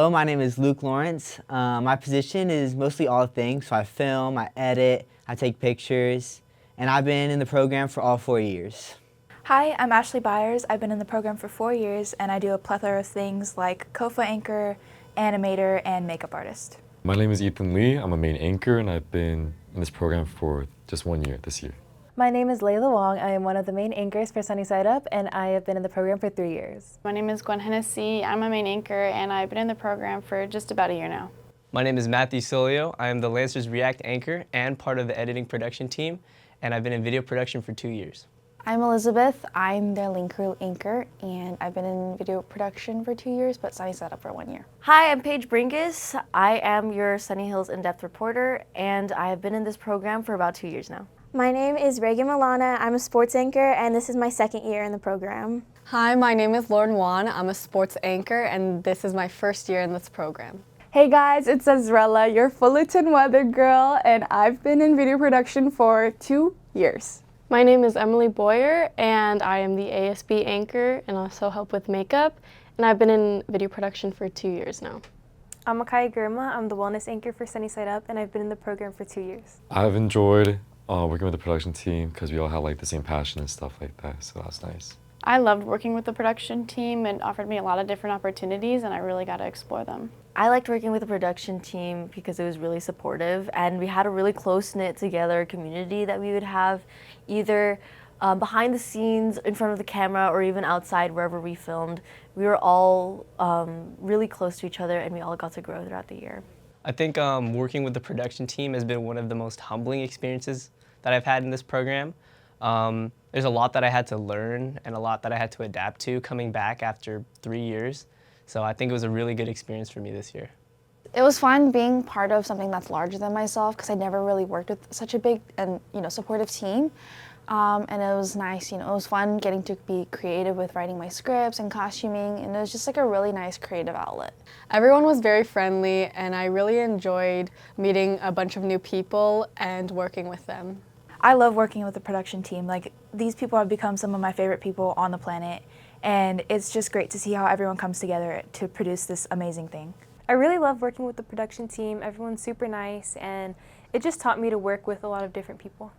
Hello, my name is Luke Lawrence. My position is mostly all things, so I film, I edit, I take pictures, and I've been in the program for all 4 years. Hi, I'm Ashley Byers. I've been in the program for 4 years, and I do a plethora of things like COFA anchor, animator, and makeup artist. My name is Ethan Lee. I'm a main anchor, and I've been in this program for just 1 year this year. My name is Layla Wong. I am one of the main anchors for Sunny Side Up, and I have been in the program for 3 years. My name is Gwen Hennessy. I'm a main anchor, and I've been in the program for just about a year now. My name is Matthew Solio. I am the Lancers React anchor and part of the editing production team, and I've been in video production for 2 years. I'm Elizabeth. I'm their Link Crew anchor, and I've been in video production for 2 years, but Sunny Side Up for 1 year. Hi, I'm Paige Brinkus. I am your Sunny Hills in-depth reporter, and I have been in this program for about 2 years now. My name is Reagan Milana. I'm a sports anchor, and this is my 2nd year in the program. Hi, my name is Lauren Wan. I'm a sports anchor, and this is my 1st year in this program. Hey guys, it's Azrella, your Fullerton weather girl, and I've been in video production for 2 years. My name is Emily Boyer, and I am the ASB anchor and also help with makeup, and I've been in video production for 2 years now. I'm Makaya Girma. I'm the wellness anchor for Sunny Side Up, and I've been in the program for 2 years. I've enjoyed working with the production team because we all have like the same passion and stuff like that, so that's nice. I loved working with the production team. It offered me a lot of different opportunities, and I really got to explore them. I liked working with the production team because it was really supportive, and we had a really close-knit together community that we would have either behind the scenes, in front of the camera, or even outside wherever we filmed. We were all really close to each other, and we all got to grow throughout the year. I think working with the production team has been one of the most humbling experiences that I've had in this program. There's a lot that I had to learn and a lot that I had to adapt to coming back after 3 years. So I think it was a really good experience for me this year. It was fun being part of something that's larger than myself because I never really worked with such a big and supportive team. And it was nice, it was fun getting to be creative with writing my scripts and costuming, and it was just like a really nice creative outlet. Everyone was very friendly, and I really enjoyed meeting a bunch of new people and working with them. I love working with the production team. Like, these people have become some of my favorite people on the planet, and it's just great to see how everyone comes together to produce this amazing thing. I really love working with the production team. Everyone's super nice, and it just taught me to work with a lot of different people.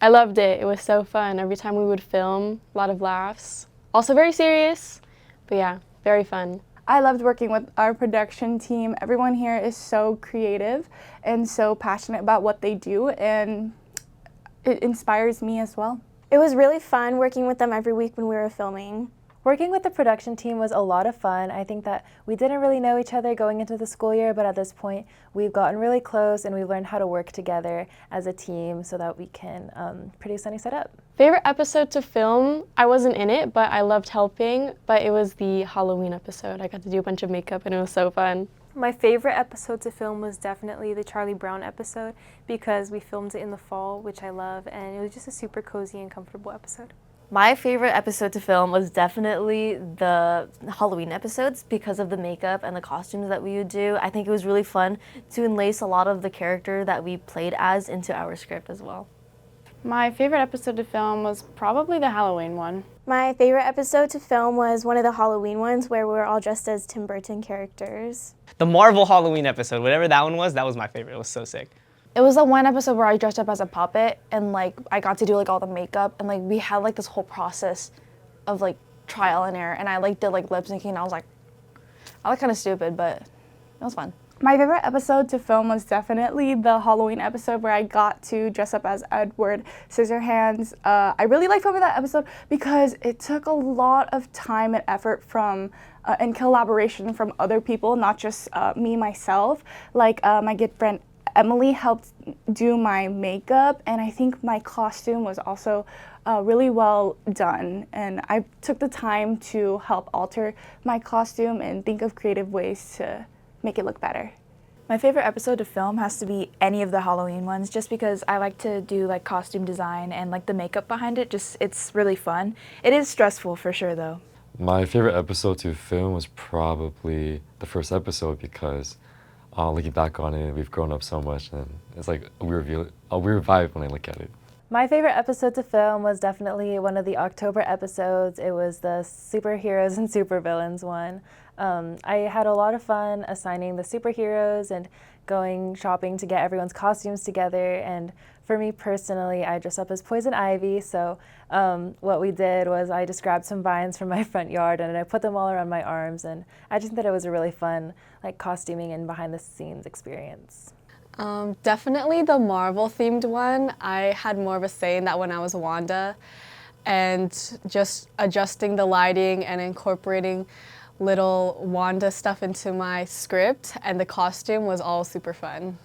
I loved it. It was so fun. Every time we would film, a lot of laughs. Also very serious, but yeah, very fun. I loved working with our production team. Everyone here is so creative and so passionate about what they do, and it inspires me as well. It was really fun working with them every week when we were filming. Working with the production team was a lot of fun. I think that we didn't really know each other going into the school year, but at this point we've gotten really close and we've learned how to work together as a team so that we can produce Sunny Side Up. Favorite episode to film? I wasn't in it, but I loved helping, but it was the Halloween episode. I got to do a bunch of makeup and it was so fun. My favorite episode to film was definitely the Charlie Brown episode because we filmed it in the fall, which I love, and it was just a super cozy and comfortable episode. My favorite episode to film was definitely the Halloween episodes because of the makeup and the costumes that we would do. I think it was really fun to enlace a lot of the character that we played as into our script as well. My favorite episode to film was probably the Halloween one. My favorite episode to film was one of the Halloween ones where we were all dressed as Tim Burton characters. The Marvel Halloween episode, whatever that one was, that was my favorite. It was so sick. It was the one episode where I dressed up as a puppet, and I got to do all the makeup, and we had this whole process of trial and error, and I did lip syncing, and I was kind of stupid, but it was fun. My favorite episode to film was definitely the Halloween episode where I got to dress up as Edward Scissorhands. I really liked filming that episode because it took a lot of time and effort from and collaboration from other people, not just me, myself. My good friend Emily helped do my makeup, and I think my costume was also really well done. And I took the time to help alter my costume and think of creative ways to make it look better. My favorite episode to film has to be any of the Halloween ones, just because I like to do costume design and the makeup behind it. It's really fun. It is stressful for sure though. My favorite episode to film was probably the first episode because looking back on it, we've grown up so much, and it's a weird vibe when I look at it. My favorite episode to film was definitely one of the October episodes. It was the superheroes and supervillains one. I had a lot of fun assigning the superheroes and going shopping to get everyone's costumes together. And for me personally, I dressed up as Poison Ivy. So what we did was I just grabbed some vines from my front yard and I put them all around my arms. And I just think that it was a really fun costuming and behind the scenes experience. Definitely the Marvel themed one. I had more of a say in that when I was Wanda, and just adjusting the lighting and incorporating little Wanda stuff into my script, and the costume was all super fun.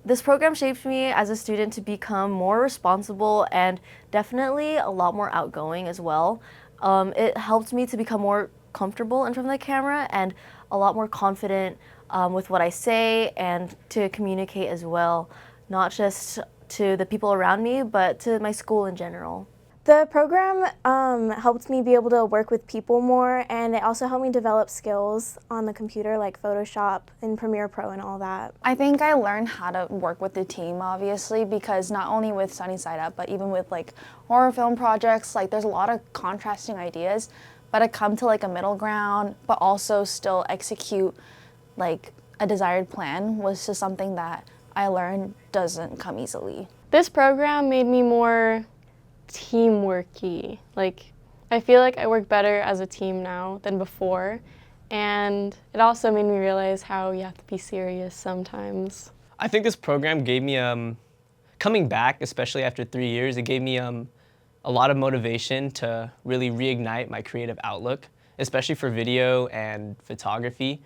This program shaped me as a student to become more responsible and definitely a lot more outgoing as well. It helped me to become more comfortable in front of the camera and a lot more confident with what I say and to communicate as well, not just to the people around me, but to my school in general. The program helped me be able to work with people more, and it also helped me develop skills on the computer like Photoshop and Premiere Pro and all that. I think I learned how to work with the team, obviously, because not only with Sunny Side Up, but even with horror film projects, there's a lot of contrasting ideas, but to come to a middle ground, but also still execute a desired plan was just something that I learned doesn't come easily. This program made me more teamworky. I feel like I work better as a team now than before, and it also made me realize how you have to be serious sometimes. I think this program gave me, coming back, especially after 3 years, it gave me a lot of motivation to really reignite my creative outlook, especially for video and photography.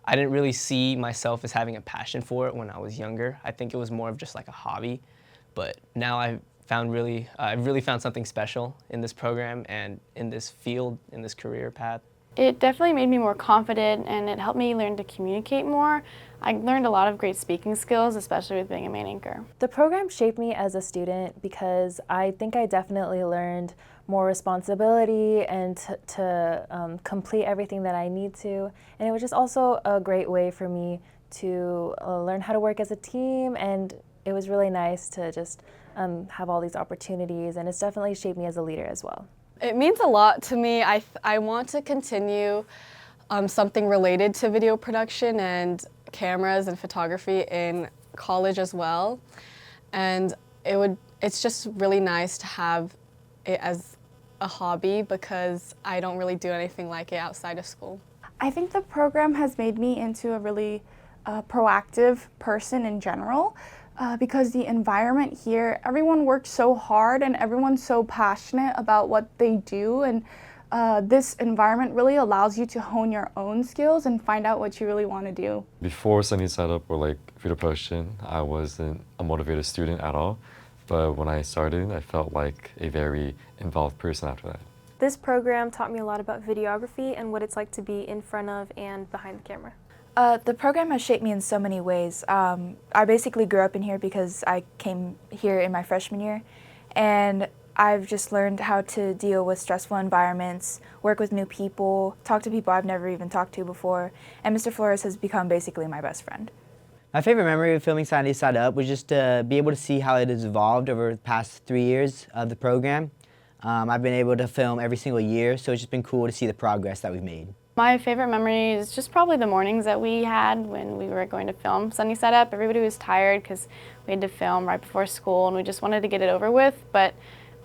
I didn't really see myself as having a passion for it when I was younger. I think it was more of just a hobby, but now I've really found something special in this program and in this field, in this career path. It definitely made me more confident, and it helped me learn to communicate more. I learned a lot of great speaking skills, especially with being a main anchor. The program shaped me as a student because I think I definitely learned more responsibility and to complete everything that I need to. And it was just also a great way for me to learn how to work as a team, and it was really nice to just have all these opportunities, and it's definitely shaped me as a leader as well. It means a lot to me. I want to continue something related to video production and cameras and photography in college as well. And it's just really nice to have it as a hobby because I don't really do anything like it outside of school. I think the program has made me into a really proactive person in general. Because the environment here, everyone works so hard and everyone's so passionate about what they do, and this environment really allows you to hone your own skills and find out what you really want to do. Before Sunny Side Up or video production, I wasn't a motivated student at all, but when I started, I felt like a very involved person after that. This program taught me a lot about videography and what it's like to be in front of and behind the camera. The program has shaped me in so many ways. I basically grew up in here because I came here in my freshman year, and I've just learned how to deal with stressful environments, work with new people, talk to people I've never even talked to before, and Mr. Flores has become basically my best friend. My favorite memory of filming Sunny Side Up was just to be able to see how it has evolved over the past 3 years of the program. I've been able to film every single year, so it's just been cool to see the progress that we've made. My favorite memory is just probably the mornings that we had when we were going to film Sunny Side Up. Everybody was tired because we had to film right before school and we just wanted to get it over with, but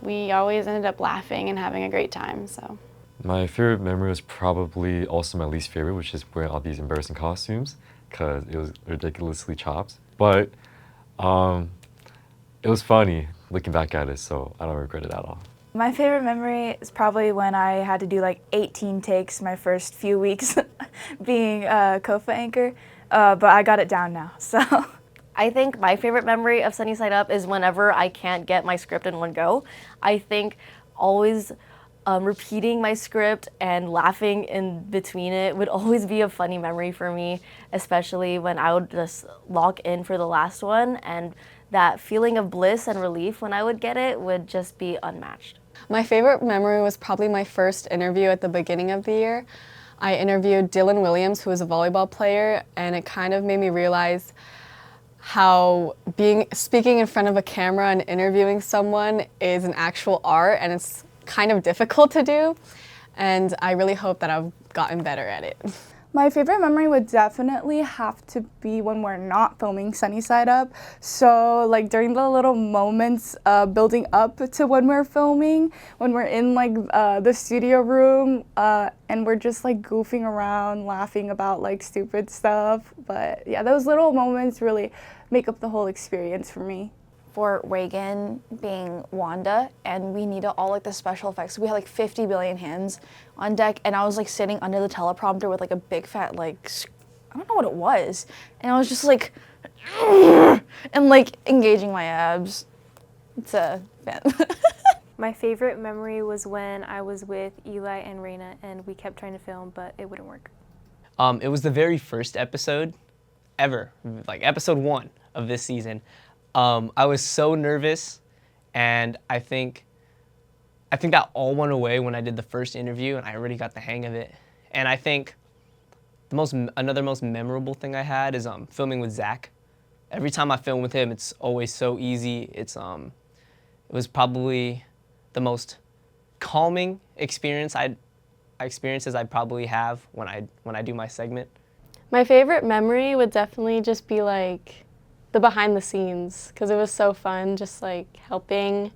we always ended up laughing and having a great time. So. My favorite memory was probably also my least favorite, which is wearing all these embarrassing costumes because it was ridiculously chopped. But it was funny looking back at it, so I don't regret it at all. My favorite memory is probably when I had to do 18 takes my first few weeks being a COFA anchor, but I got it down now, so. I think my favorite memory of Sunny Side Up is whenever I can't get my script in one go. I think always repeating my script and laughing in between it would always be a funny memory for me, especially when I would just lock in for the last one, and that feeling of bliss and relief when I would get it would just be unmatched. My favorite memory was probably my first interview at the beginning of the year. I interviewed Dylan Williams, who was a volleyball player, and it kind of made me realize how speaking in front of a camera and interviewing someone is an actual art, and it's kind of difficult to do. And I really hope that I've gotten better at it. My favorite memory would definitely have to be when we're not filming Sunny Side Up. So like during the little moments building up to when we're filming, when we're in like the studio room and we're just like goofing around, laughing about like stupid stuff. But yeah, those little moments really make up the whole experience for me. For Reagan being Wanda, and we needed all like the special effects. We had like 50 billion hands on deck, and I was like sitting under the teleprompter with like a big fat like, I don't know what it was, and I was just like, and like engaging my abs. It's a fan. My favorite memory was when I was with Eli and Raina and we kept trying to film, but it wouldn't work. It was the very first episode ever, like episode 1 of this season. I was so nervous, and I think that all went away when I did the first interview, and I already got the hang of it. And I think another most memorable thing I had is filming with Zach. Every time I film with him, it's always so easy. It was probably the most calming experience I'd probably have when I do my segment. My favorite memory would definitely just be like the behind the scenes, because it was so fun just like helping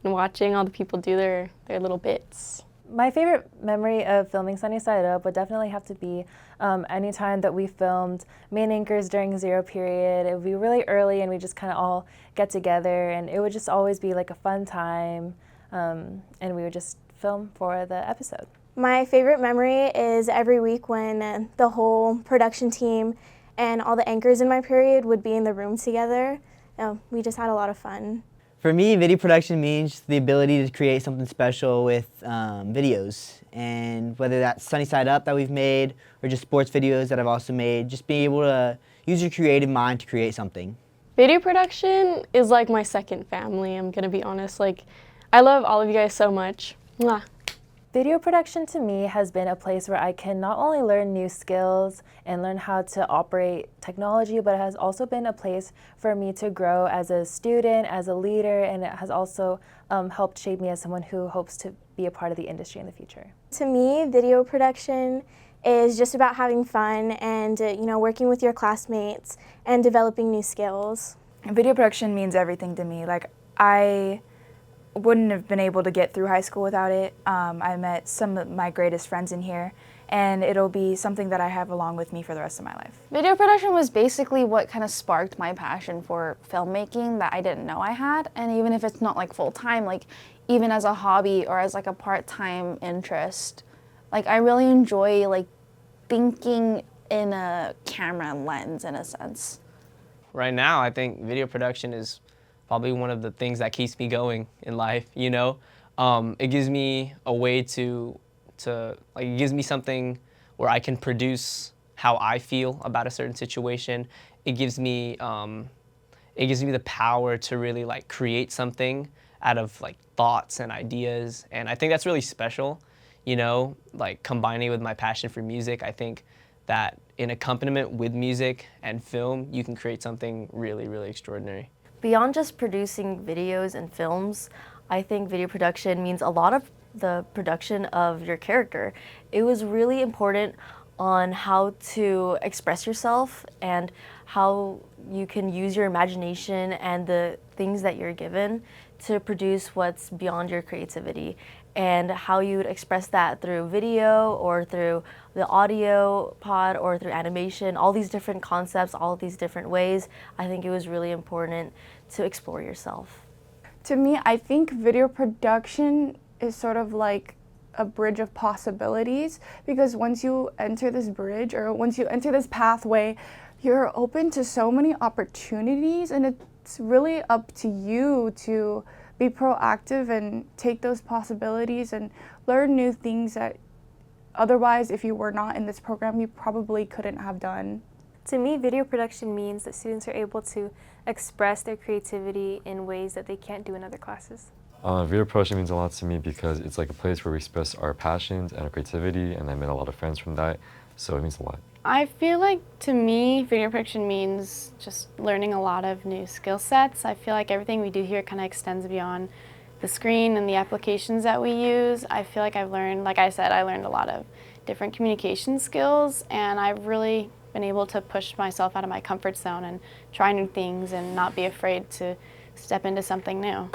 and watching all the people do their little bits. My favorite memory of filming Sunny Side Up would definitely have to be any time that we filmed main anchors during zero period. It would be really early and we just kind of all get together, and it would just always be like a fun time, and we would just film for the episode. My favorite memory is every week when the whole production team and all the anchors in my period would be in the room together. We just had a lot of fun. For me, video production means the ability to create something special with videos. And whether that's Sunny Side Up that we've made or just sports videos that I've also made, just being able to use your creative mind to create something. Video production is like my second family, I'm gonna be honest. Like, I love all of you guys so much. Mwah. Video production to me has been a place where I can not only learn new skills and learn how to operate technology, but it has also been a place for me to grow as a student, as a leader, and it has also helped shape me as someone who hopes to be a part of the industry in the future. To me, video production is just about having fun and working with your classmates and developing new skills. Video production means everything to me. Like, I wouldn't have been able to get through high school without it. I met some of my greatest friends in here, and it'll be something that I have along with me for the rest of my life. Video production was basically what kind of sparked my passion for filmmaking that I didn't know I had. And even if it's not like full time, like even as a hobby or as like a part-time interest, like I really enjoy like thinking in a camera lens in a sense. Right now, I think video production is probably one of the things that keeps me going in life, you know? It gives me a way to like, it gives me something where I can produce how I feel about a certain situation. It gives me the power to really like create something out of like thoughts and ideas. And I think that's really special, you know? Like combining with my passion for music, I think that in accompaniment with music and film, you can create something really, really extraordinary. Beyond just producing videos and films, I think video production means a lot of the production of your character. It was really important on how to express yourself and how you can use your imagination and the things that you're given to produce what's beyond your creativity, and how you would express that through video or through the audio pod or through animation, all these different concepts, all of these different ways. I think it was really important to explore yourself. To me, I think video production is sort of like a bridge of possibilities, because once you enter this bridge or once you enter this pathway, you're open to so many opportunities, and it's really up to you to be proactive and take those possibilities and learn new things that otherwise, if you were not in this program, you probably couldn't have done. To me, video production means that students are able to express their creativity in ways that they can't do in other classes. Video production means a lot to me because it's like a place where we express our passions and our creativity, and I made a lot of friends from that, so it means a lot. I feel like, to me, video production means just learning a lot of new skill sets. I feel like everything we do here kind of extends beyond the screen and the applications that we use. I feel like I've learned, like I said, I learned a lot of different communication skills, and I've really been able to push myself out of my comfort zone and try new things and not be afraid to step into something new.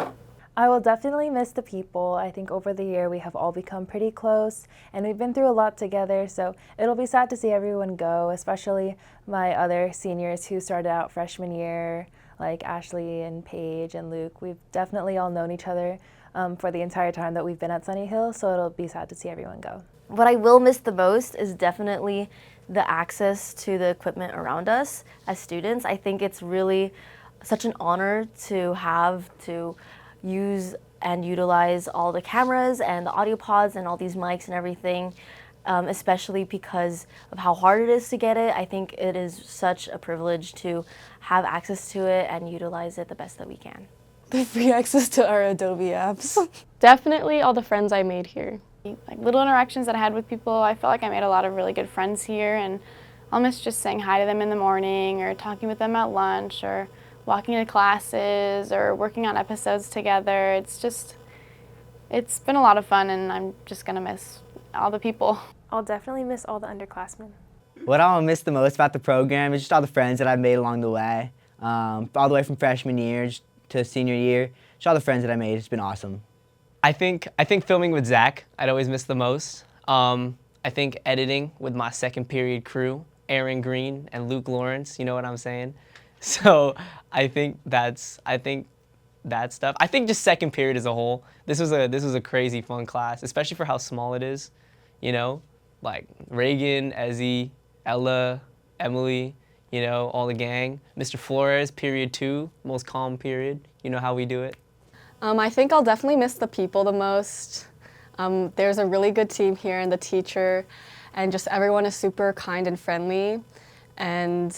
I will definitely miss the people. I think over the year we have all become pretty close and we've been through a lot together, so it'll be sad to see everyone go, especially my other seniors who started out freshman year, like Ashley and Paige and Luke. We've definitely all known each other for the entire time that we've been at Sunny Hill, so it'll be sad to see everyone go. What I will miss the most is definitely the access to the equipment around us as students. I think it's really such an honor to have to use and utilize all the cameras and the audio pods and all these mics and everything, especially because of how hard it is to get it. I think it is such a privilege to have access to it and utilize it the best that we can. The free access to our Adobe apps. Definitely all the friends I made here. Like little interactions that I had with people, I felt like I made a lot of really good friends here, and I'll miss just saying hi to them in the morning or talking with them at lunch or walking to classes or working on episodes together. It's been a lot of fun, and I'm just gonna miss all the people. I'll definitely miss all the underclassmen. What I'll miss the most about the program is just all the friends that I've made along the way, all the way from freshman year to senior year. Just all the friends that I made. It's been awesome. I think filming with Zach, I'd always miss the most. I think editing with my second period crew, Aaron Green and Luke Lawrence, you know what I'm saying? So I think that stuff. I think just second period as a whole, this was a crazy fun class, especially for how small it is, you know? Like Reagan, Ezzy, Ella, Emily, you know, all the gang. Mr. Flores, period 2, most calm period. You know how we do it. I think I'll definitely miss the people the most. There's a really good team here and the teacher, and just everyone is super kind and friendly, and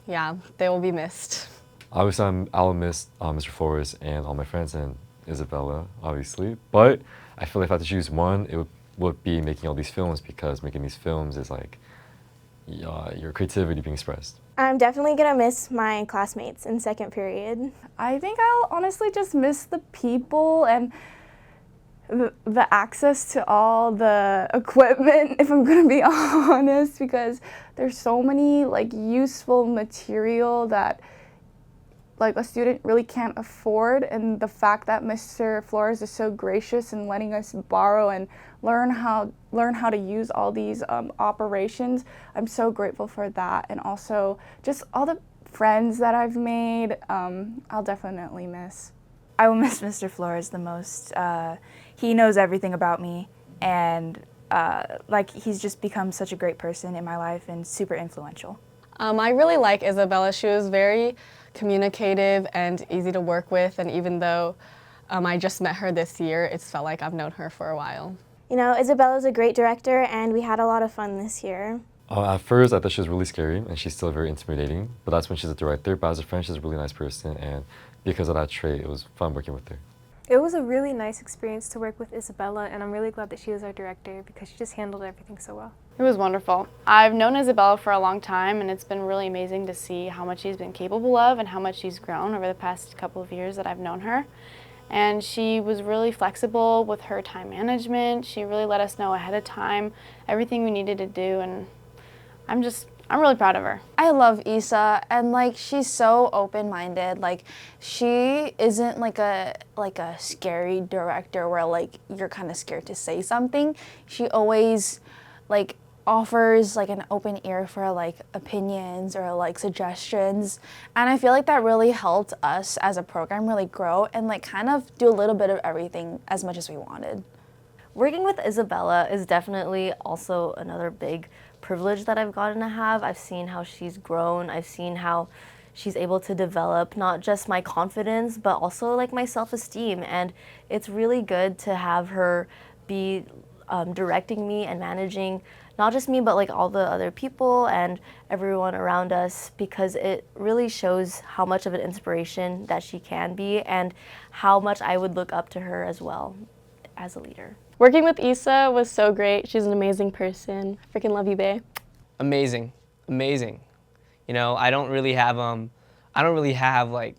yeah, they will be missed. Obviously, I'll miss Mr. Flores and all my friends and Isabella, obviously. But I feel like if I had to choose one, it would be making all these films, because making these films is like your creativity being expressed. I'm definitely gonna miss my classmates in second period. I think I'll honestly just miss the people and the access to all the equipment, if I'm gonna be honest, because there's so many like useful material that like a student really can't afford, and the fact that Mr. Flores is so gracious in letting us borrow and learn how to use all these operations, I'm so grateful for that, and also just all the friends that I've made, I'll definitely miss. I will miss Mr. Flores the most. He knows everything about me, and like he's just become such a great person in my life and super influential. I really like Isabella. She was very communicative and easy to work with, and even though I just met her this year, it's felt like I've known her for a while. You know, Isabella's a great director, and we had a lot of fun this year. At first, I thought she was really scary, and she's still very intimidating, but that's when she's a director. But as a friend, she's a really nice person, and because of that trait, it was fun working with her. It was a really nice experience to work with Isabella, and I'm really glad that she was our director because she just handled everything so well. It was wonderful. I've known Isabella for a long time, and it's been really amazing to see how much she's been capable of and how much she's grown over the past couple of years that I've known her. And she was really flexible with her time management. She really let us know ahead of time everything we needed to do, and I'm really proud of her. I love Isa, and like she's so open-minded. Like she isn't like a scary director where like you're kind of scared to say something. She always like offers like an open ear for like opinions or like suggestions, and I feel like that really helped us as a program really grow and like kind of do a little bit of everything as much as we wanted. Working with Isabella is definitely also another big privilege that I've gotten to have. I've seen how she's grown. I've seen how she's able to develop not just my confidence, but also like my self-esteem. And it's really good to have her be directing me and managing not just me, but like all the other people and everyone around us, because it really shows how much of an inspiration that she can be and how much I would look up to her as well as a leader. Working with Isa was so great. She's an amazing person. Freaking love you, babe. Amazing. amazing. You know, I don't really have like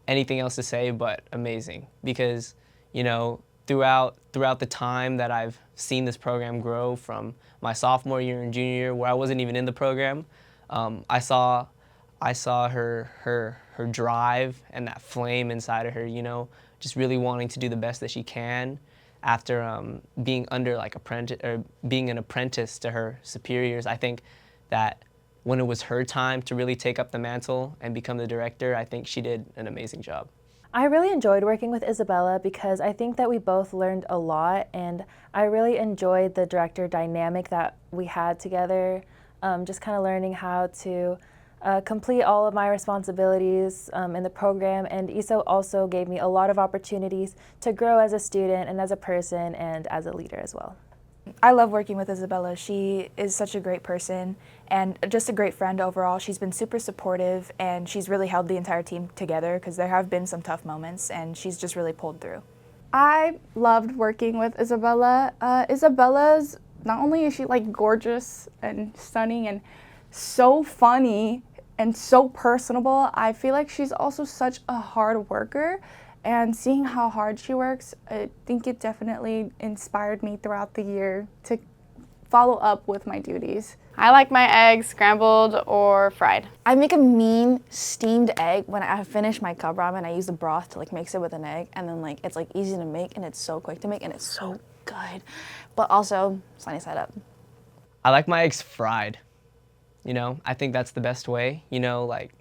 anything else to say but amazing, because, you know, throughout the time that I've seen this program grow from my sophomore year and junior year, where I wasn't even in the program, I saw her drive and that flame inside of her, you know, just really wanting to do the best that she can after being under like being an apprentice to her superiors. I think that when it was her time to really take up the mantle and become the director, I think she did an amazing job. I really enjoyed working with Isabella because I think that we both learned a lot, and I really enjoyed the director dynamic that we had together, just kind of learning how to complete all of my responsibilities in the program, and Isa also gave me a lot of opportunities to grow as a student and as a person and as a leader as well. I love working with Isabella. She is such a great person and just a great friend overall. She's been super supportive, and she's really held the entire team together because there have been some tough moments, and she's just really pulled through. I loved working with Isabella. Isabella's, not only is she like gorgeous and stunning and so funny and so personable, I feel like she's also such a hard worker. And seeing how hard she works, I think it definitely inspired me throughout the year to follow up with my duties. I like my eggs scrambled or fried. I make a mean steamed egg. When I finish my cup ramen, I use the broth to like mix it with an egg, and then like it's like easy to make and it's so quick to make and it's so good. But also sunny side up. I like my eggs fried. You know, I think that's the best way. You know, like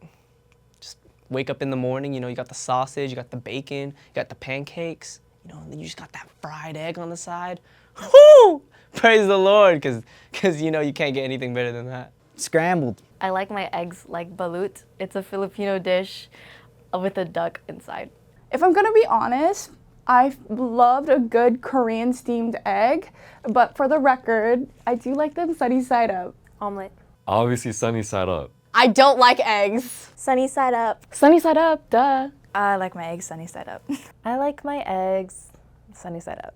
just wake up in the morning, you know, you got the sausage, you got the bacon, you got the pancakes, you know, and then you just got that fried egg on the side. Whoo! Praise the Lord, because you know, you can't get anything better than that. Scrambled. I like my eggs like balut. It's a Filipino dish with a duck inside. If I'm gonna be honest, I loved a good Korean steamed egg, but for the record, I do like them sunny side up. Omelet. Obviously, sunny side up. I don't like eggs. Sunny side up. Sunny side up, duh. I like my eggs sunny side up. I like my eggs sunny side up.